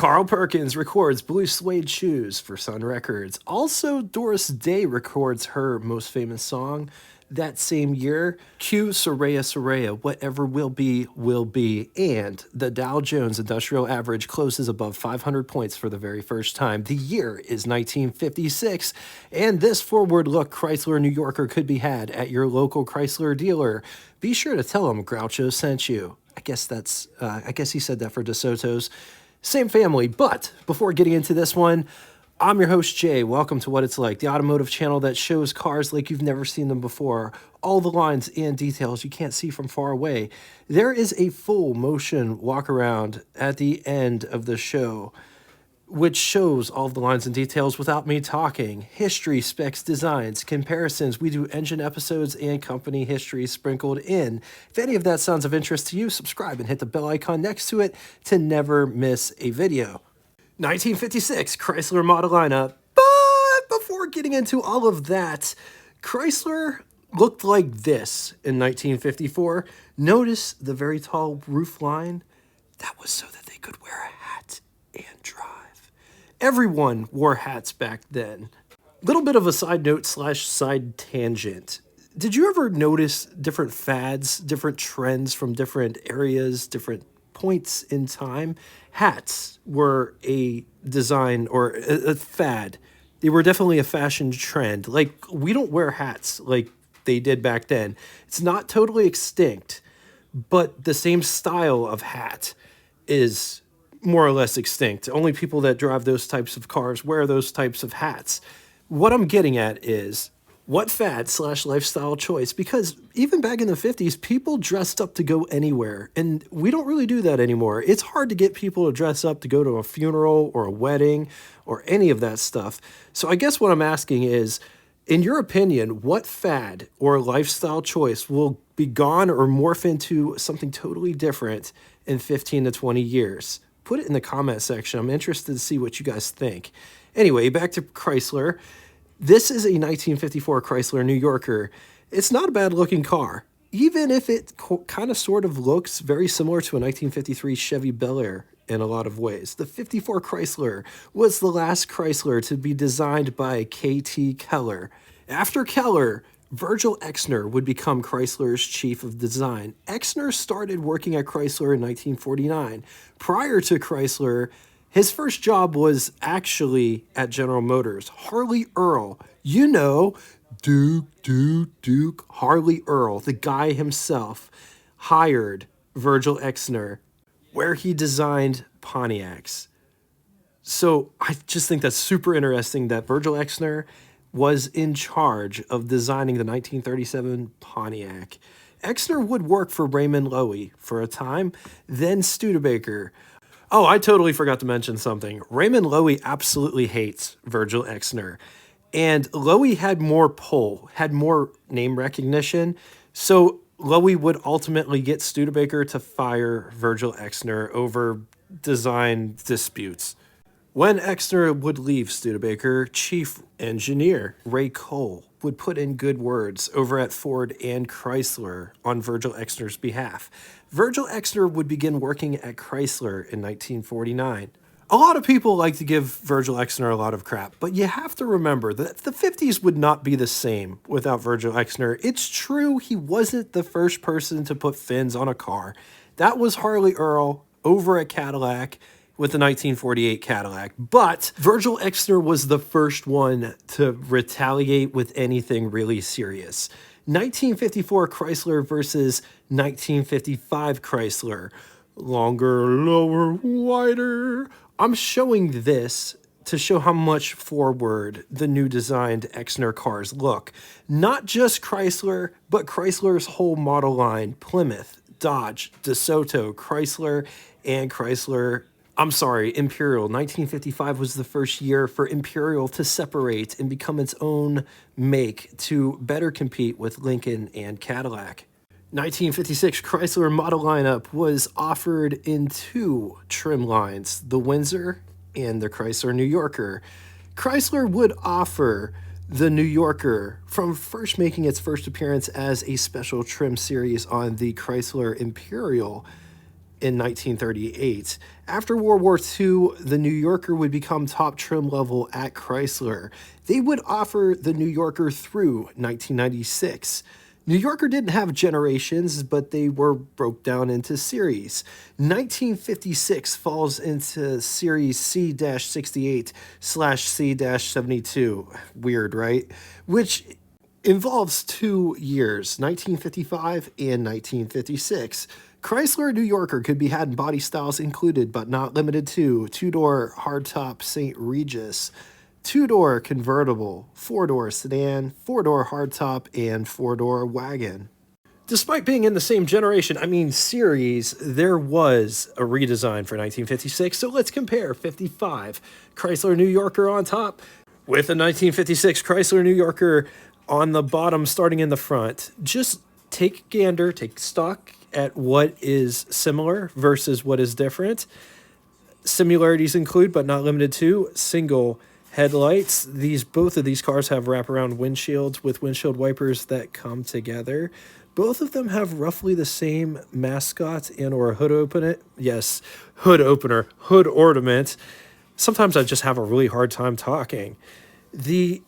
Carl Perkins records Blue Suede Shoes for Sun Records. Also, Doris Day records her most famous song that same year. Q Soraya Soraya, Whatever Will Be, Will Be. And the Dow Jones Industrial Average closes above 500 points for the very first time. The year is 1956, and this forward look Chrysler New Yorker could be had at your local Chrysler dealer. Be sure to tell them Groucho sent you. I guess he said that for DeSoto's. Same family, but before getting into this one, I'm your host, Jay. Welcome to What It's Like, the automotive channel that shows cars like you've never seen them before. All the lines and details you can't see from far away. There is a full motion walk around at the end of the show, which shows all the lines and details without me talking. History, specs, designs, comparisons. We do engine episodes and company history sprinkled in. If any of that sounds of interest to you, subscribe and hit the bell icon next to it to never miss a video. 1956 Chrysler model lineup. But before getting into all of that, Chrysler looked like this in 1954. Notice the very tall roof line? That was so that they could wear a hat and drive. Everyone wore hats back then. Little bit of a side note / side tangent. Did you ever notice different fads, different trends from different areas, different points in time? Hats were a design or a fad. They were definitely a fashion trend. Like, we don't wear hats like they did back then. It's not totally extinct, but the same style of hat is more or less extinct. Only people that drive those types of cars wear those types of hats. What I'm getting at is, what fad / lifestyle choice? Because even back in the 50s, people dressed up to go anywhere, and we don't really do that anymore. It's hard to get people to dress up to go to a funeral or a wedding or any of that stuff. So I guess what I'm asking is, in your opinion, what fad or lifestyle choice will be gone or morph into something totally different in 15 to 20 years? Put it in the comment section. I'm interested to see what you guys think. Anyway, back to Chrysler. This is a 1954 Chrysler New Yorker. It's not a bad looking car, even if it kind of sort of looks very similar to a 1953 Chevy Bel Air in a lot of ways. The 54 Chrysler was the last Chrysler to be designed by K.T. Keller. After Keller, Virgil Exner would become Chrysler's chief of design. Exner started working at Chrysler in 1949. Prior to Chrysler, his first job was actually at General Motors. Harley Earl, you know, Duke, Harley Earl, the guy himself, hired Virgil Exner, where he designed Pontiacs. So I just think that's super interesting that Virgil Exner was in charge of designing the 1937 Pontiac. Exner would work for Raymond Loewy for a time, then Studebaker. Oh, I totally forgot to mention something. Raymond Loewy absolutely hates Virgil Exner. And Loewy had more pull, had more name recognition. So Loewy would ultimately get Studebaker to fire Virgil Exner over design disputes. When Exner would leave Studebaker, chief engineer Ray Cole would put in good words over at Ford and Chrysler on Virgil Exner's behalf. Virgil Exner would begin working at Chrysler in 1949. A lot of people like to give Virgil Exner a lot of crap, but you have to remember that the 50s would not be the same without Virgil Exner. It's true he wasn't the first person to put fins on a car. That was Harley Earl over at Cadillac with the 1948 Cadillac. But Virgil Exner was the first one to retaliate with anything really serious. 1954 Chrysler versus 1955 Chrysler. Longer, lower, wider. I'm showing this to show how much forward the new designed Exner cars look. Not just Chrysler, but Chrysler's whole model line. Plymouth, Dodge, DeSoto, Chrysler, and Imperial. 1955 was the first year for Imperial to separate and become its own make to better compete with Lincoln and Cadillac. 1956 Chrysler model lineup was offered in two trim lines, the Windsor and the Chrysler New Yorker. Chrysler would offer the New Yorker from first making its first appearance as a special trim series on the Chrysler Imperial in 1938. After World War II, the New Yorker would become top trim level at Chrysler. They would offer the New Yorker through 1996. New Yorker didn't have generations, but they were broke down into series. 1956 falls into series C-68/C-72. Weird, right? Which involves 2 years, 1955 and 1956. Chrysler New Yorker could be had in body styles included, but not limited to, two-door hardtop St. Regis, two-door convertible, four-door sedan, four-door hardtop, and four-door wagon. Despite being in the same generation, series, there was a redesign for 1956, so let's compare 55 Chrysler New Yorker on top with a 1956 Chrysler New Yorker on the bottom starting in the front. Just take stock at what is similar versus what is different. Similarities include, but not limited to, single headlights. Both of these cars have wraparound windshields with windshield wipers that come together. Both of them have roughly the same mascot and or hood opener. Yes, hood opener, hood ornament. Sometimes I just have a really hard time talking.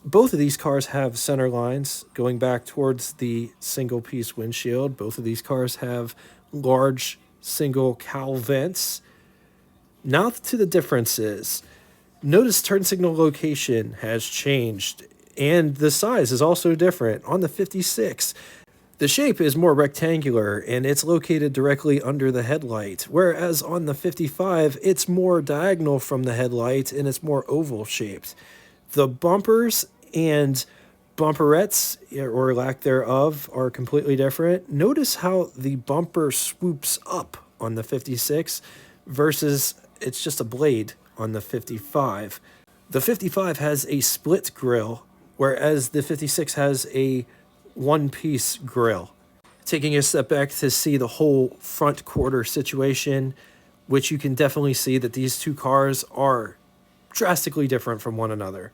Both of these cars have center lines going back towards the single piece windshield. Both of these cars have large single cowl vents. Now to the differences. Notice turn signal location has changed, and the size is also different. On the 56, the shape is more rectangular, and it's located directly under the headlight, whereas on the 55, it's more diagonal from the headlight, and it's more oval shaped. The bumpers and bumperettes, or lack thereof, are completely different. Notice how the bumper swoops up on the 56 versus it's just a blade on the 55. The 55 has a split grille, whereas the 56 has a one-piece grille. Taking a step back to see the whole front quarter situation, which you can definitely see that these two cars are drastically different from one another,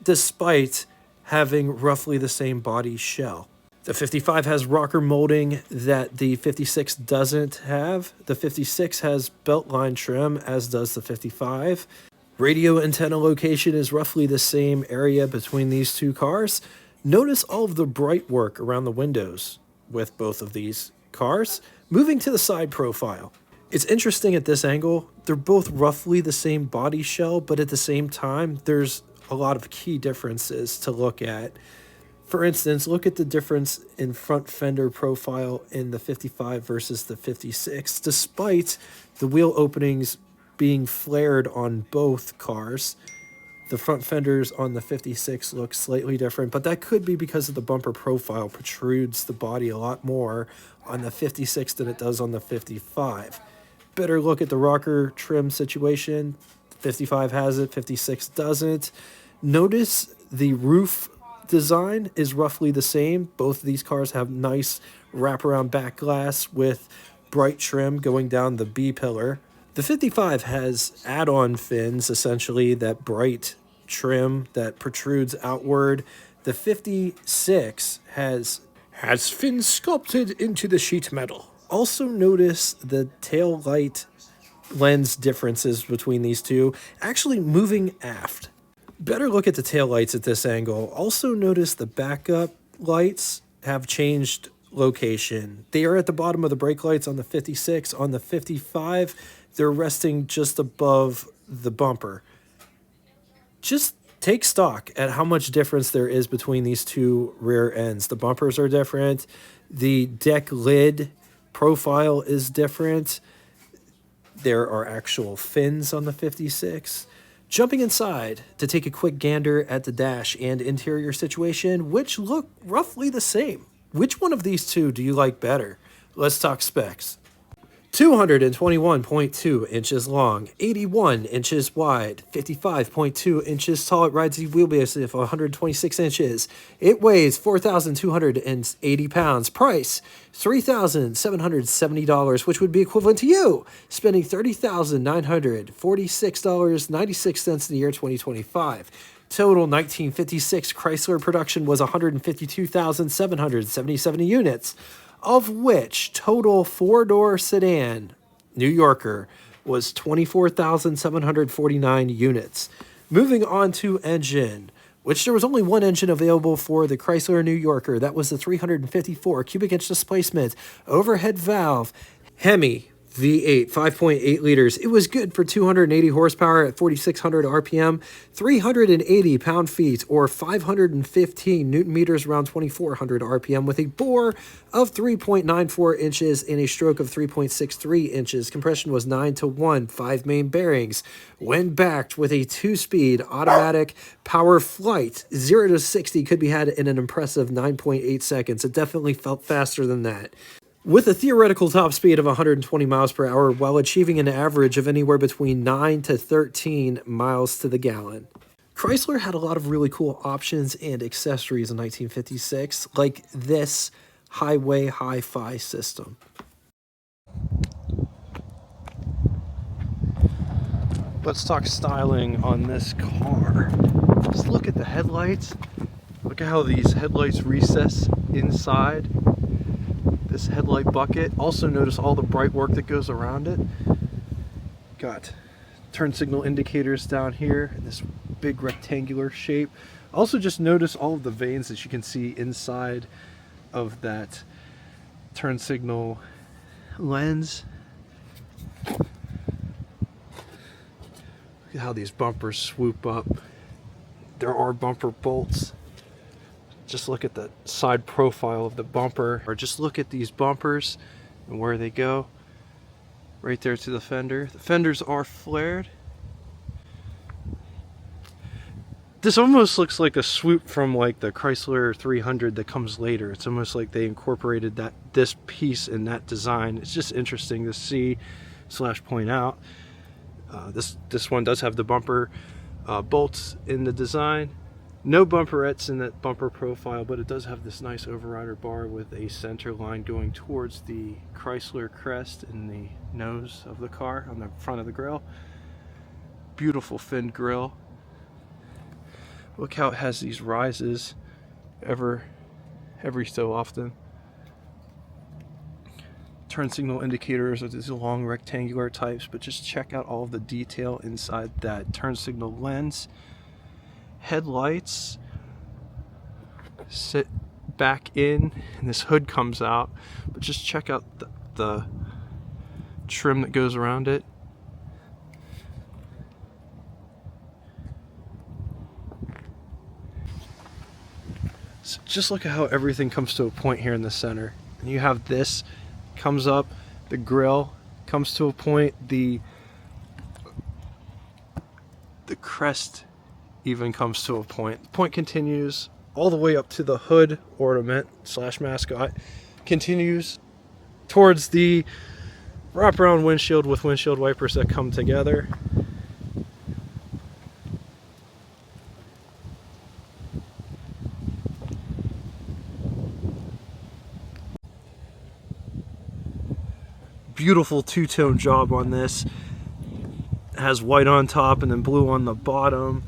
despite having roughly the same body shell. The 55 has rocker molding that the 56 doesn't have. The 56 has beltline trim, as does the 55. Radio antenna location is roughly the same area between these two cars. Notice all of the bright work around the windows with both of these cars. Moving to the side profile. It's interesting at this angle, they're both roughly the same body shell, but at the same time, there's a lot of key differences to look at. For instance, look at the difference in front fender profile in the 55 versus the 56. Despite the wheel openings being flared on both cars, the front fenders on the 56 look slightly different, but that could be because of the bumper profile protrudes the body a lot more on the 56 than it does on the 55. Better look at the rocker trim situation. 55 has it, 56 doesn't. Notice the roof design is roughly the same. Both of these cars have nice wraparound back glass with bright trim going down the B pillar. The 55 has add-on fins, essentially, that bright trim that protrudes outward. The 56 has fins sculpted into the sheet metal. Also notice the tail light lens differences between these two, actually moving aft. Better look at the taillights at this angle. Also notice the backup lights have changed location. They are at the bottom of the brake lights on the 56. On the 55, they're resting just above the bumper. Just take stock at how much difference there is between these two rear ends. The bumpers are different. The deck lid profile is different. There are actual fins on the 56. Jumping inside to take a quick gander at the dash and interior situation, which look roughly the same. Which one of these two do you like better? Let's talk specs. 221.2 inches long, 81 inches wide, 55.2 inches tall. It rides a wheelbase of 126 inches. It weighs 4,280 pounds. Price, $3,770, which would be equivalent to you spending $30,946.96 in the year 2025. Total 1956 Chrysler production was 152,777 units, of which total four-door sedan New Yorker was 24,749 units. Moving on to engine, which there was only one engine available for the Chrysler New Yorker. That was the 354 cubic inch displacement overhead valve Hemi V8, 5.8 liters. It was good for 280 horsepower at 4,600 RPM, 380 pound-feet, or 515 newton meters around 2,400 RPM, with a bore of 3.94 inches and a stroke of 3.63 inches. Compression was 9-to-1, 5 main bearings. When backed with a 2-speed automatic power flight, 0 to 60 could be had in an impressive 9.8 seconds. It definitely felt faster than that, with a theoretical top speed of 120 miles per hour while achieving an average of anywhere between 9 to 13 miles to the gallon. Chrysler had a lot of really cool options and accessories in 1956, like this highway hi-fi system. Let's talk styling on this car. Just look at the headlights. Look at how these headlights recess inside this headlight bucket. Also notice all the bright work that goes around it. Got turn signal indicators down here in this big rectangular shape. Also just notice all of the vanes that you can see inside of that turn signal lens. Look at how these bumpers swoop up. There are bumper bolts. Just look at the side profile of the bumper, or just look at these bumpers and where they go. Right there to the fender. The fenders are flared. This almost looks like a swoop from like the Chrysler 300 that comes later. It's almost like they incorporated this piece in that design. It's just interesting to see / point out. This one does have the bumper bolts in the design. No bumperettes in that bumper profile, but it does have this nice overrider bar with a center line going towards the Chrysler crest in the nose of the car on the front of the grille. Beautiful finned grille. Look how it has these rises every so often. Turn signal indicators are these long rectangular types, but just check out all of the detail inside that turn signal lens. Headlights sit back in and this hood comes out, but just check out the trim that goes around it. So just look at how everything comes to a point here in the center. And you have this comes up, the grill comes to a point, the crest even comes to a point. The point continues all the way up to the hood ornament / mascot, continues towards the wraparound windshield with windshield wipers that come together. Beautiful two-tone job on this. It has white on top and then blue on the bottom.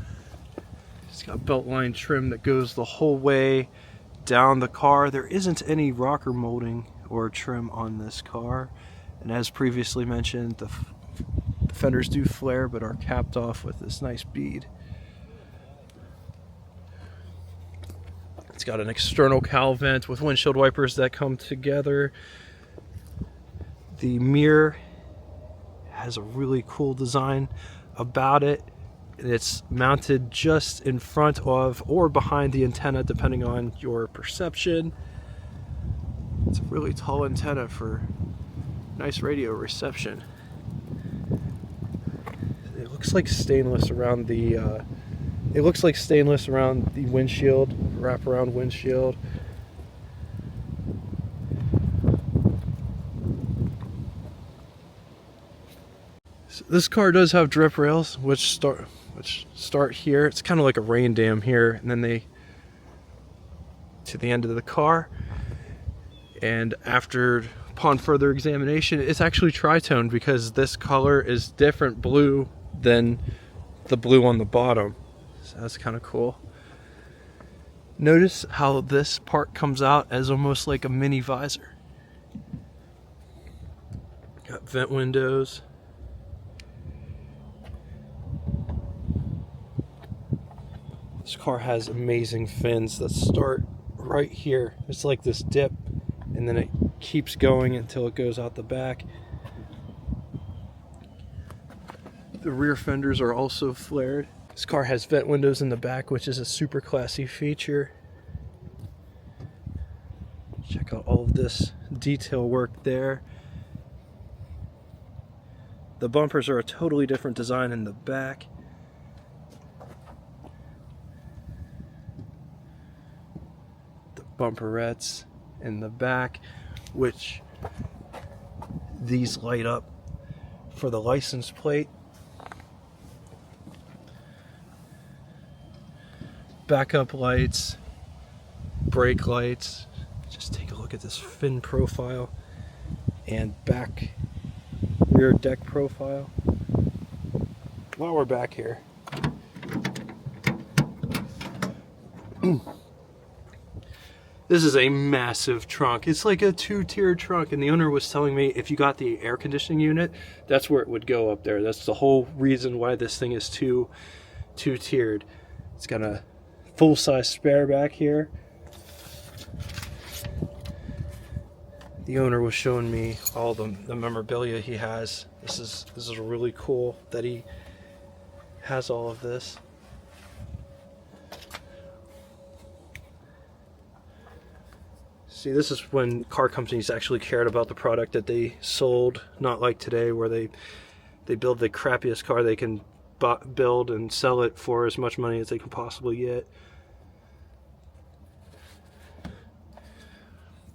It's got belt line trim that goes the whole way down the car. There isn't any rocker molding or trim on this car. And as previously mentioned, the fenders do flare but are capped off with this nice bead. It's got an external cowl vent with windshield wipers that come together. The mirror has a really cool design about it. It's mounted just in front of or behind the antenna, depending on your perception. It's a really tall antenna for nice radio reception. It looks like stainless around the windshield, wraparound windshield. So this car does have drip rails, which start here. It's kind of like a rain dam here, and then they to the end of the car. And upon further examination, it's actually tri-toned because this color is different blue than the blue on the bottom. So that's kind of cool. Notice how this part comes out as almost like a mini visor. Got vent windows. This car has amazing fins that start right here. It's like this dip, and then it keeps going until it goes out the back. The rear fenders are also flared. This car has vent windows in the back, which is a super classy feature. Check out all of this detail work there. The bumpers are a totally different design in the back. The bumperettes in the back, which these light up for the license plate. Backup lights, brake lights. Just take a look at this fin profile and back rear deck profile. While we're back here, this is a massive trunk. It's like a 2-tiered trunk, and the owner was telling me if you got the air conditioning unit, that's where it would go up there. That's the whole reason why this thing is two-tiered. It's got a full-size spare back here. The owner was showing me all the memorabilia he has. This is really cool that he has all of this. See, this is when car companies actually cared about the product that they sold, not like today where they build the crappiest car they can build and sell it for as much money as they can possibly get.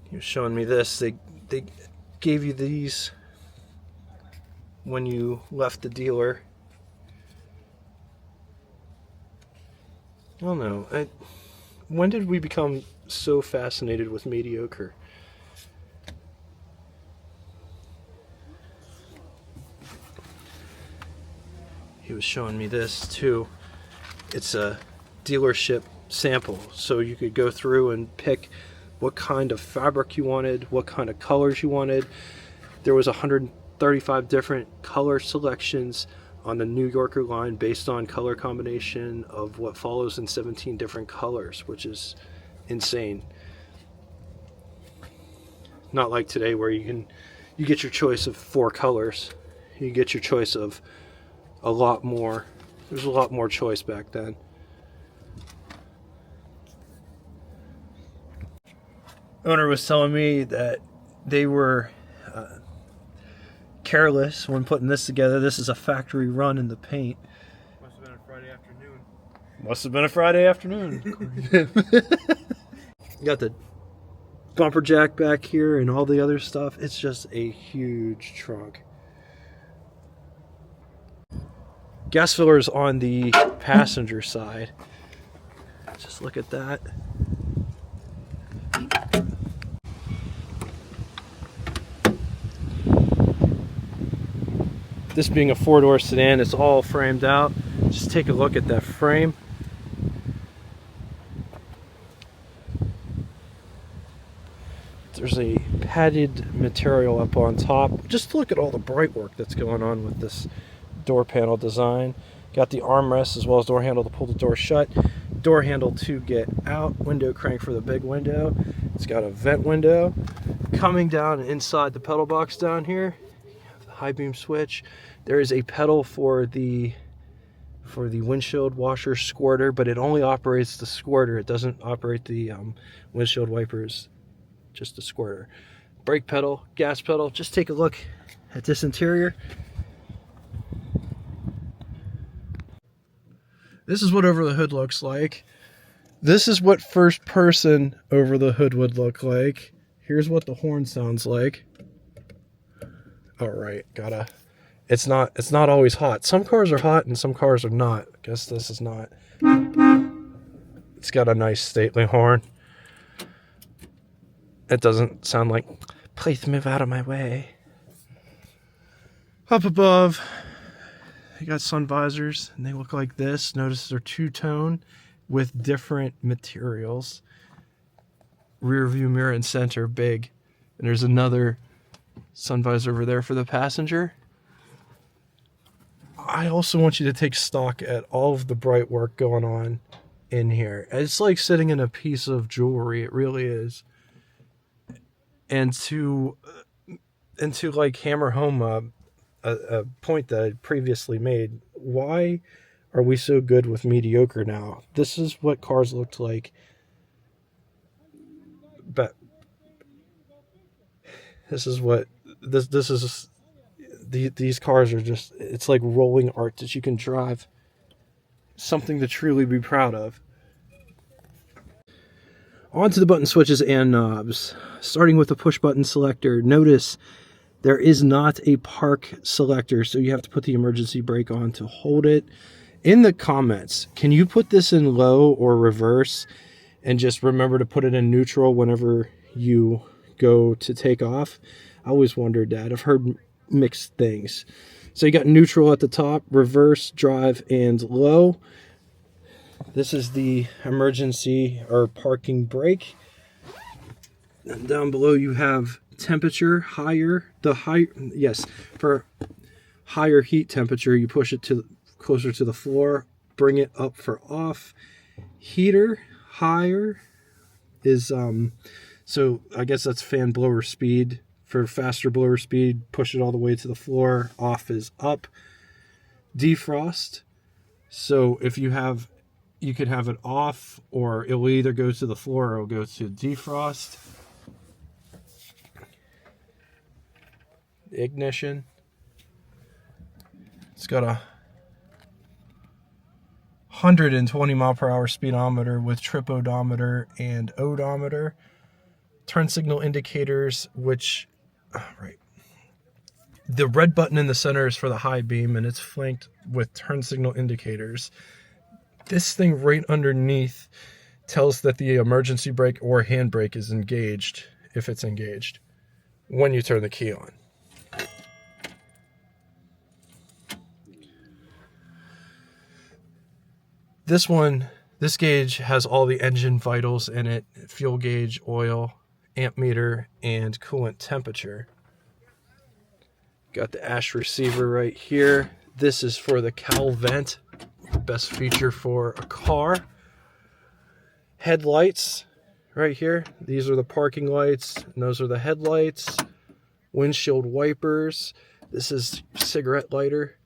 He was showing me this. They gave you these when you left the dealer. I don't know. When did we become so fascinated with mediocre? He was showing me this too. It's a dealership sample, so you could go through and pick what kind of fabric you wanted, what kind of colors you wanted. There was 135 different color selections on the New Yorker line based on color combination of what follows in 17 different colors, which is insane. Not like today where you get your choice of 4 colors. You get your choice of a lot more. There's a lot more choice back then. Owner was telling me that they were careless when putting this together. This is a factory run in the paint. Must have been a Friday afternoon. Must have been a Friday afternoon. You got the bumper jack back here and all the other stuff. It's just a huge trunk. Gas fillers on the passenger side. Just look at that. This being a 4-door sedan, it's all framed out. Just take a look at that frame. There's a padded material up on top. Just look at all the bright work that's going on with this door panel design. Got the armrest as well as door handle to pull the door shut. Door handle to get out. Window crank for the big window. It's got a vent window. Coming down inside the pedal box down here, high beam switch. There is a pedal for the windshield washer squirter, but it only operates the squirter. It doesn't operate the windshield wipers, just the squirter. Brake pedal, gas pedal. Just take a look at this interior. This is what over the hood looks like. This is what first person over the hood would look like. Here's what the horn sounds like. All right, it's not always hot. Some cars are hot and some cars are not. I guess this is not. It's got a nice stately horn. It doesn't sound like, please move out of my way. Up above, you got sun visors and they look like this. Notice they're two-tone with different materials. Rear view mirror and center big. And there's another Sun visor over there for the passenger. I also want you to take stock at all of the bright work going on in here. It's like sitting in a piece of jewelry. It really is. And to like hammer home a point that I previously made, why are we so good with mediocre now? This is what cars looked like. But this is what this is. These cars are just, it's like rolling art that you can drive. Something to truly be proud of. On to the button switches and knobs. Starting with the push button selector, notice there is not a park selector, so you have to put the emergency brake on to hold it. In the comments, can you put this in low or reverse, and just remember to put it in neutral whenever you go to take off? I always wondered that. I've heard mixed things. So you got neutral at the top, reverse, drive, and low. This is the emergency or parking brake. And down below you have temperature, higher. For higher heat temperature, you push it to closer to the floor, bring it up for off. Heater, higher is so I guess that's fan blower speed. For faster blower speed, push it all the way to the floor. Off is up. Defrost. So if you could have it off, or it'll either go to the floor or it'll go to defrost. Ignition. It's got a 120 mile per hour speedometer with trip odometer and odometer. Turn signal indicators, which, right. The red button in the center is for the high beam, and it's flanked with turn signal indicators. This thing right underneath tells that the emergency brake or handbrake is engaged, if it's engaged, when you turn the key on. This gauge has all the engine vitals in it: fuel gauge, oil, amp meter, and coolant temperature. Got the ash receiver right here. This is for the cowl vent, best feature for a car. Headlights right here. These are the parking lights, and those are the headlights. Windshield wipers. This is cigarette lighter.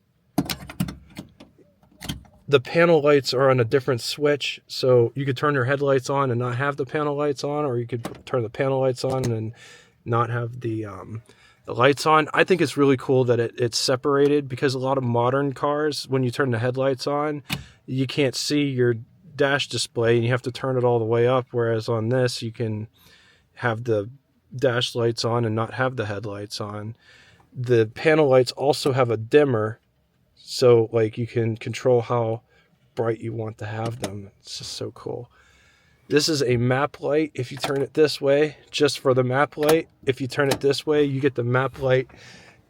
The panel lights are on a different switch, so you could turn your headlights on and not have the panel lights on, or you could turn the panel lights on and not have the lights on. I think it's really cool that it's separated, because a lot of modern cars, when you turn the headlights on, you can't see your dash display and you have to turn it all the way up, whereas on this you can have the dash lights on and not have the headlights on. The panel lights also have a dimmer, so like you can control how bright you want to have them. It's just so cool. This is a map light. If you turn it this way, just for the map light. If you turn it this way, you get the map light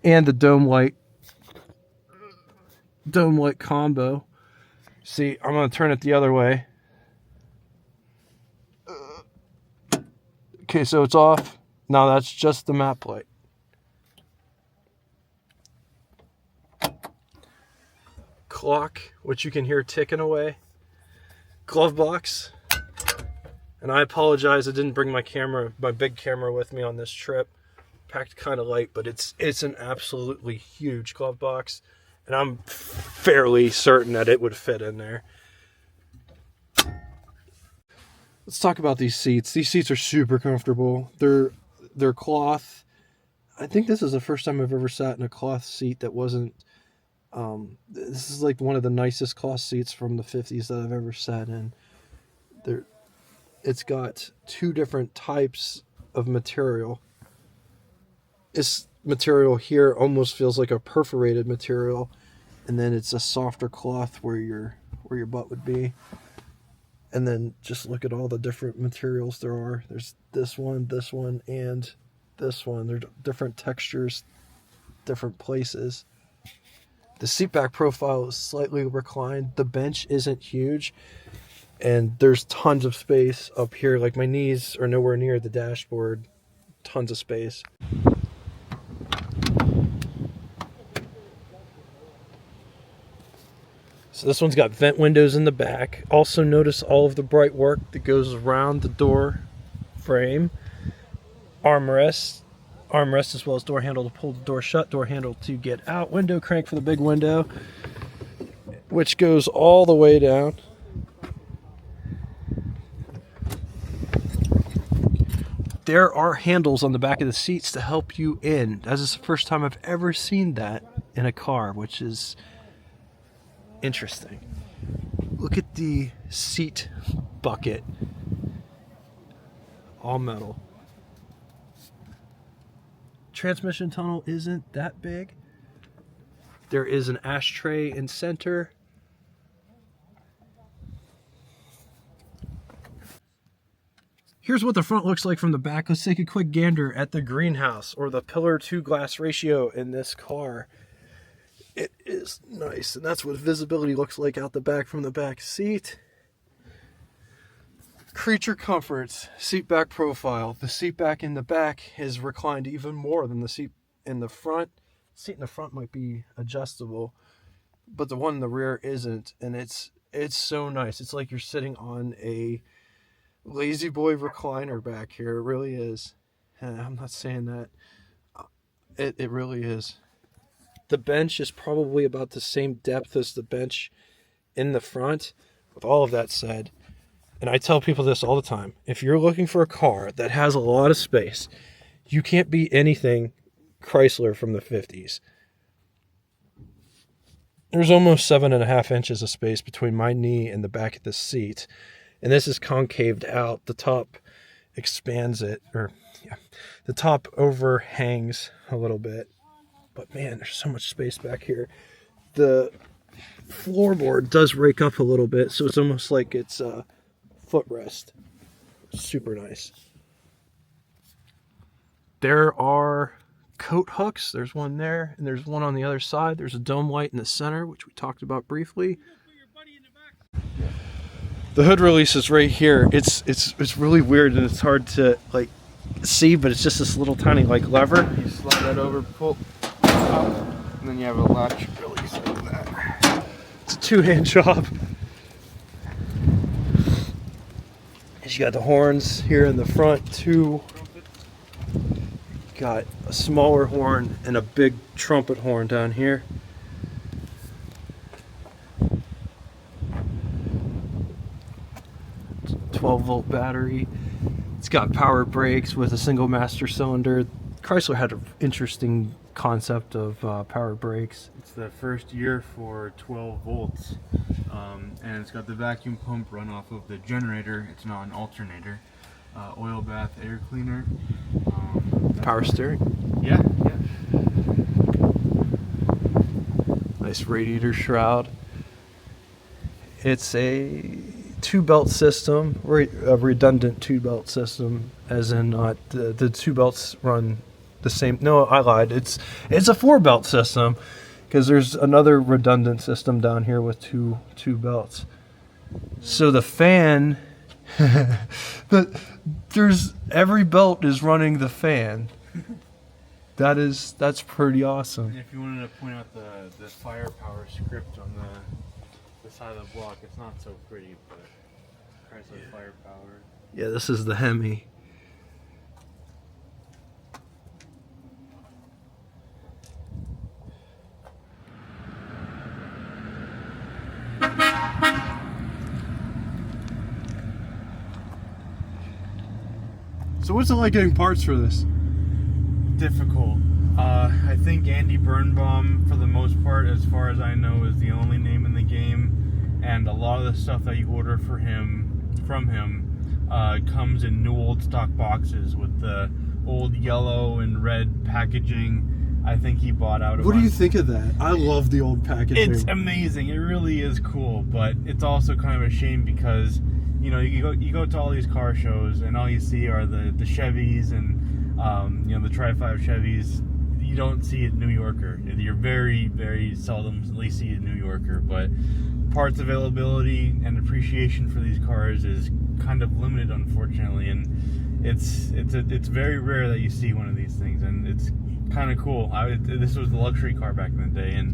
and the dome light combo. See, I'm going to turn it the other way. Okay, so it's off. Now that's just the map light. Clock, which you can hear ticking away. Glove box. And I apologize, I didn't bring my big camera with me on this trip. Packed kind of light, but it's an absolutely huge glove box, and I'm fairly certain that it would fit in there. Let's talk about these seats. These seats are super comfortable. They're cloth. I think this is the first time I've ever sat in a cloth seat that wasn't this is like one of the nicest cloth seats from the 50s that I've ever sat in. It's got two different types of material. This material here almost feels like a perforated material, and then it's a softer cloth where your butt would be. And then just look at all the different materials there are. There's this one, and this one. They're different textures, different places. The seat back profile is slightly reclined. The bench isn't huge, and there's tons of space up here. Like, my knees are nowhere near the dashboard. Tons of space. So this one's got vent windows in the back. Also notice all of the bright work that goes around the door frame. Armrest as well as door handle to pull the door shut, door handle to get out, window crank for the big window, which goes all the way down. There are handles on the back of the seats to help you in. That is the first time I've ever seen that in a car, which is interesting. Look at the seat bucket. All metal. Transmission tunnel isn't that big. There is an ashtray in center. Here's what the front looks like from the back. Let's take a quick gander at the greenhouse, or the pillar to glass ratio in this car. It is nice, and that's what visibility looks like out the back from the back seat. Creature comforts, seat back profile. The seat back in the back is reclined even more than the seat in the front. Seat in the front might be adjustable, but the one in the rear isn't, and it's so nice. It's like you're sitting on a lazy boy recliner back here. It really is. And I'm not saying that. It really is. The bench is probably about the same depth as the bench in the front. With all of that said, and I tell people this all the time, if you're looking for a car that has a lot of space, you can't be anything Chrysler from the 50s. There's almost 7.5 inches of space between my knee and the back of the seat, and this is concaved out. The top expands it, the top overhangs a little bit. But man, there's so much space back here. The floorboard does rake up a little bit, so it's almost like it's a footrest. Super nice. There are coat hooks. There's one there, and there's one on the other side. There's a dome light in the center, which we talked about briefly. The hood release is right here. It's really weird, and it's hard to like see, but it's just this little tiny like lever. You slide that over, pull up, and then you have a latch release like that. It's a two-hand job. You got the horns here in the front too. Got a smaller horn and a big trumpet horn down here. It's a 12-volt battery. It's got power brakes with a single master cylinder. Chrysler had an interesting concept of power brakes. It's the first year for 12 volts, and it's got the vacuum pump run off of the generator. It's not an alternator. Oil bath air cleaner. Power steering. Yeah. Nice radiator shroud. It's a two-belt system, a redundant two-belt system, as in not the two belts run the same. No, I lied. It's a four-belt system, because there's another redundant system down here with two belts. So the fan, but there's every belt is running the fan. That's pretty awesome. And if you wanted to point out the firepower script on the side of the block, it's not so pretty, but Chrysler firepower. Yeah, this is the Hemi. So what's it like getting parts for this? Difficult. I think Andy Birnbaum, for the most part, as far as I know, is the only name in the game, and a lot of the stuff that you order from him comes in new old stock boxes with the old yellow and red packaging. I think he bought out. What do you think of that? I love the old packaging. It's amazing. It really is cool, but it's also kind of a shame because you go to all these car shows and all you see are the Chevys and the Tri-5 Chevys. You don't see a New Yorker. You're very, very seldomly see a New Yorker, but parts availability and appreciation for these cars is kind of limited, unfortunately, and it's very rare that you see one of these things, and it's kind of cool. This was the luxury car back in the day, and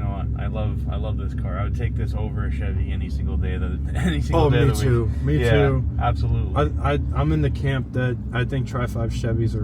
know, I love this car. I would take this over a Chevy any single day of the me too. week. Me too. Absolutely. I'm in the camp that I think Tri-5 Chevys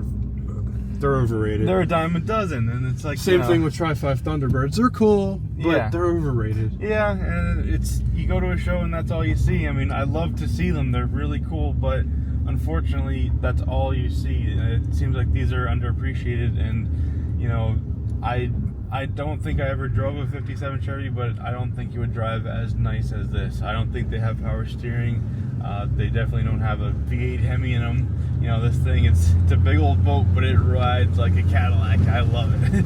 they're overrated. They're a dime a dozen, and it's like same thing with Tri-5 Thunderbirds. They're cool, but they're overrated. Yeah, and it's you go to a show and that's all you see. I mean, I love to see them. They're really cool, but unfortunately, that's all you see. It seems like these are underappreciated, and you know, I don't think I ever drove a 57 Chevy, but I don't think you would drive as nice as this. I don't think they have power steering. They definitely don't have a V8 Hemi in them. You know, this thing, it's a big old boat, but it rides like a Cadillac. I love it.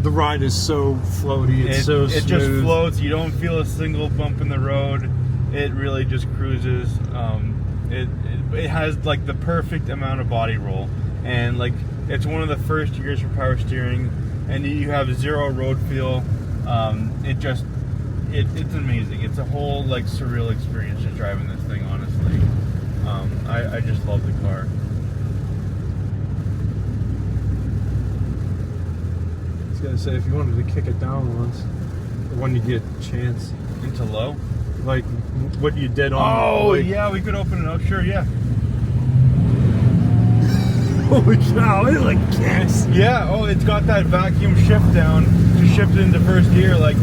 The ride is so floaty. It's so smooth. It just floats. You don't feel a single bump in the road. It really just cruises. It has like the perfect amount of body roll, and like it's one of the first years for power steering, and you have zero road feel. It's amazing. It's a whole like surreal experience just driving this thing, honestly. I just love the car. I was gonna say, if you wanted to kick it down once, when you get a chance. Into low? Like what you did on yeah, we could open it up, sure, yeah. Holy cow, it like kicks. Yeah, it's got that vacuum shift down to shift it into first gear. Like,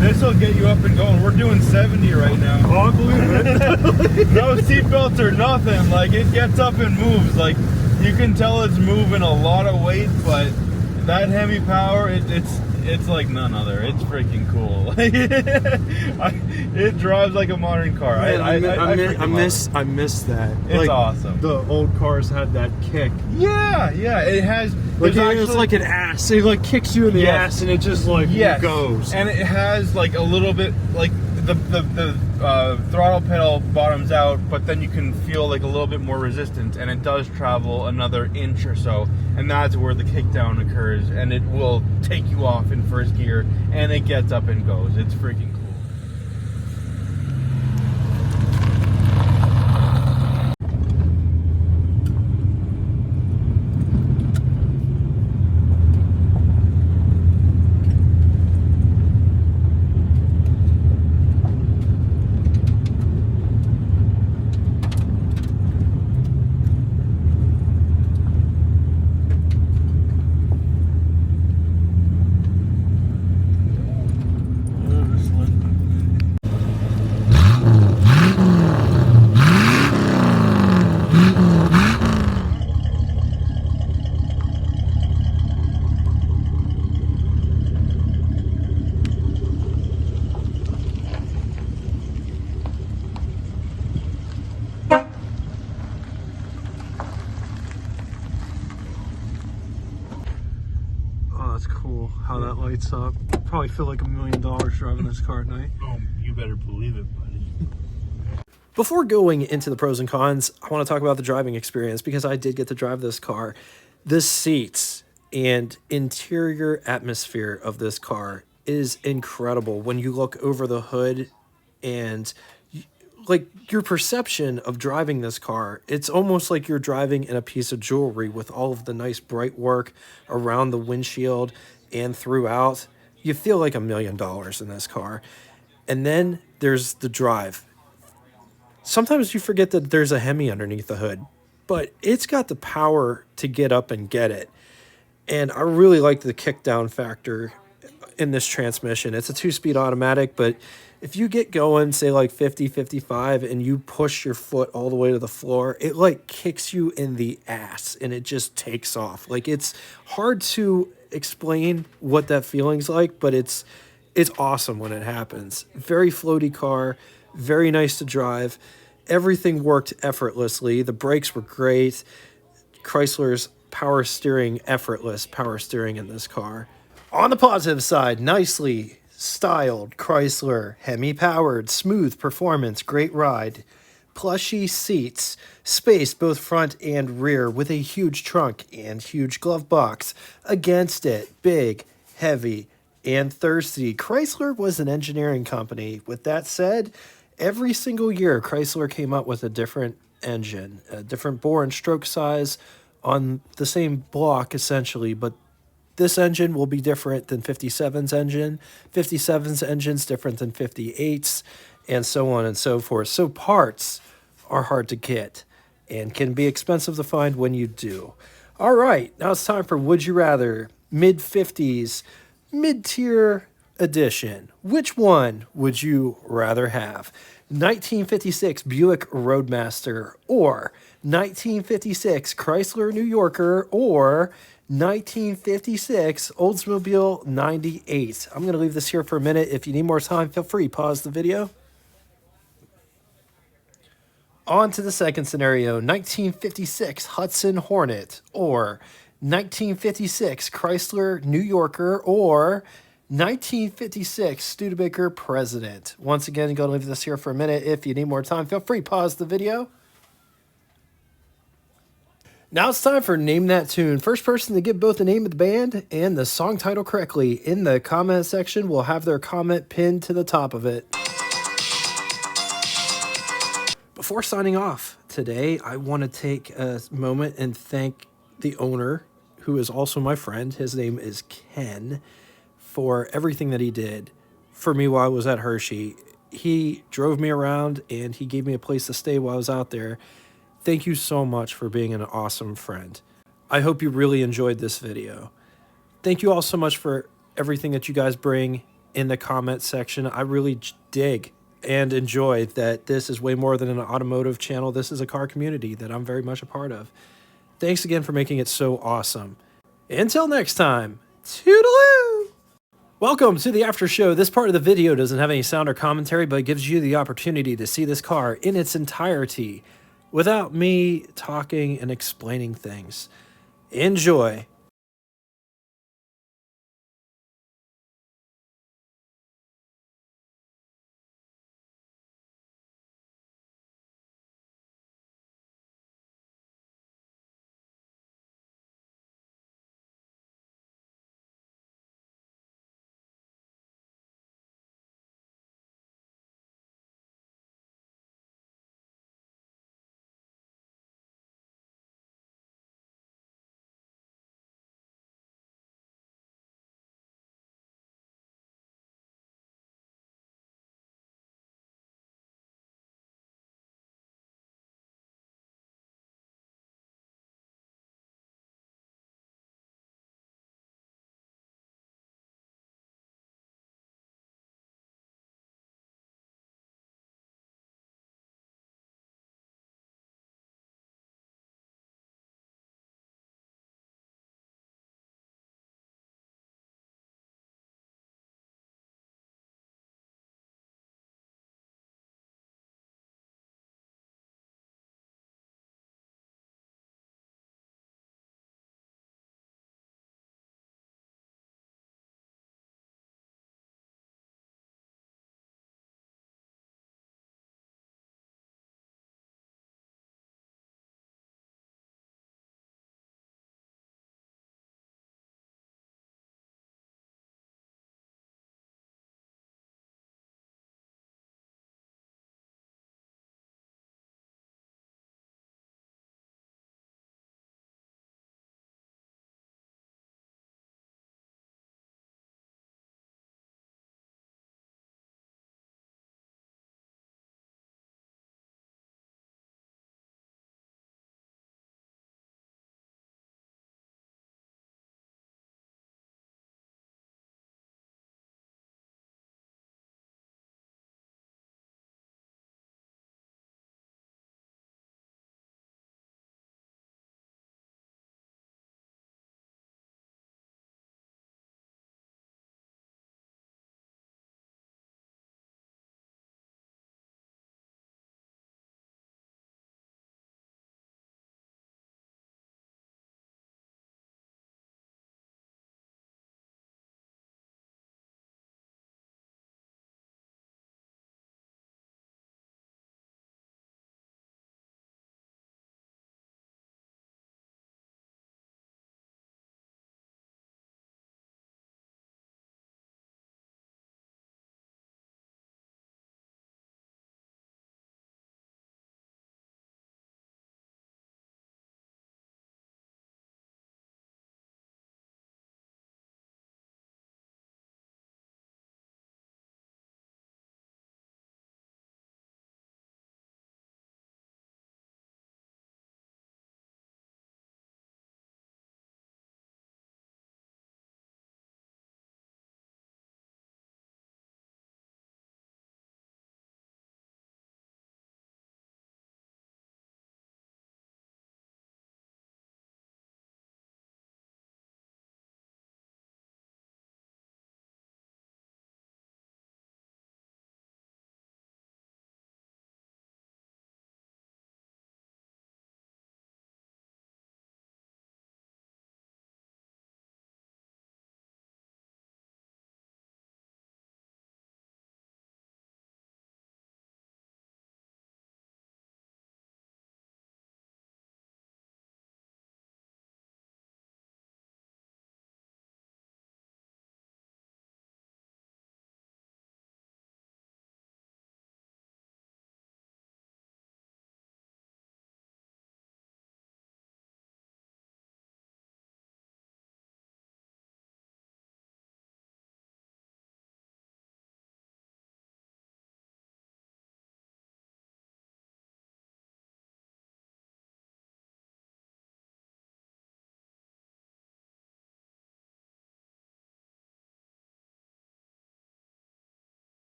this will get you up and going. We're doing 70 right now. Oh, I believe it. No seatbelts or nothing. Like, it gets up and moves. Like, you can tell it's moving a lot of weight, but that Hemi power, it's like none other. It's freaking cool. It drives like a modern car. I miss that. It's like, awesome. The old cars had that kick. Yeah, it has. Like it's like an ass. It like kicks you in the ass, and it just like goes. And it has like a little bit like the throttle pedal bottoms out, but then you can feel like a little bit more resistance, and it does travel another inch or so, and that's where the kickdown occurs, and it will take you off in first gear, and it gets up and goes. It's freaking cool. That's cool how that lights up. Probably feel like $1 million driving this car at night. Oh, you better believe it, buddy. Before going into the pros and cons, I want to talk about the driving experience because I did get to drive this car. The seats and interior atmosphere of this car is incredible. When you look over the hood and like your perception of driving this car, it's almost like you're driving in a piece of jewelry with all of the nice bright work around the windshield and throughout. You feel like $1 million in this car. And then there's the drive. Sometimes you forget that there's a Hemi underneath the hood, but it's got the power to get up and get it. And I really like the kickdown factor in this transmission. It's a 2-speed automatic, but if you get going, say like 50, 55, and you push your foot all the way to the floor, it like kicks you in the ass and it just takes off. Like, it's hard to explain what that feeling's like, but it's awesome when it happens. Very floaty car, very nice to drive. Everything worked effortlessly. The brakes were great. Chrysler's power steering, effortless power steering in this car. On the positive side, nicely styled Chrysler, Hemi powered, smooth performance, great ride, plushy seats, space both front and rear with a huge trunk and huge glove box. Against it, big, heavy, and thirsty. Chrysler was an engineering company. With that said, every single year Chrysler came up with a different engine, a different bore and stroke size on the same block essentially, but this engine will be different than 57's engine. 57's engine's different than 58's, and so on and so forth. So parts are hard to get and can be expensive to find when you do. All right, now it's time for Would You Rather, mid-50s, mid-tier edition. Which one would you rather have? 1956 Buick Roadmaster, or 1956 Chrysler New Yorker, or 1956 Oldsmobile 98. I'm going to leave this here for a minute. If you need more time, feel free, pause the video. On to the second scenario, 1956 Hudson Hornet, or 1956 Chrysler New Yorker, or 1956 Studebaker President. Once again, you're going to leave this here for a minute. If you need more time, feel free, pause the video. Now it's time for Name That Tune. First person to get both the name of the band and the song title correctly in the comment section will have their comment pinned to the top of it. Before signing off today, I want to take a moment and thank the owner, who is also my friend. His name is Ken, for everything that he did for me while I was at Hershey. He drove me around and he gave me a place to stay while I was out there. Thank you so much for being an awesome friend. I hope you really enjoyed this video. Thank you all so much for everything that you guys bring in the comment section. I really dig and enjoy that this is way more than an automotive channel. This is a car community that I'm very much a part of. Thanks again for making it so awesome. Until next time, toodaloo! Welcome to the after show. This part of the video doesn't have any sound or commentary, but it gives you the opportunity to see this car in its entirety without me talking and explaining things. Enjoy.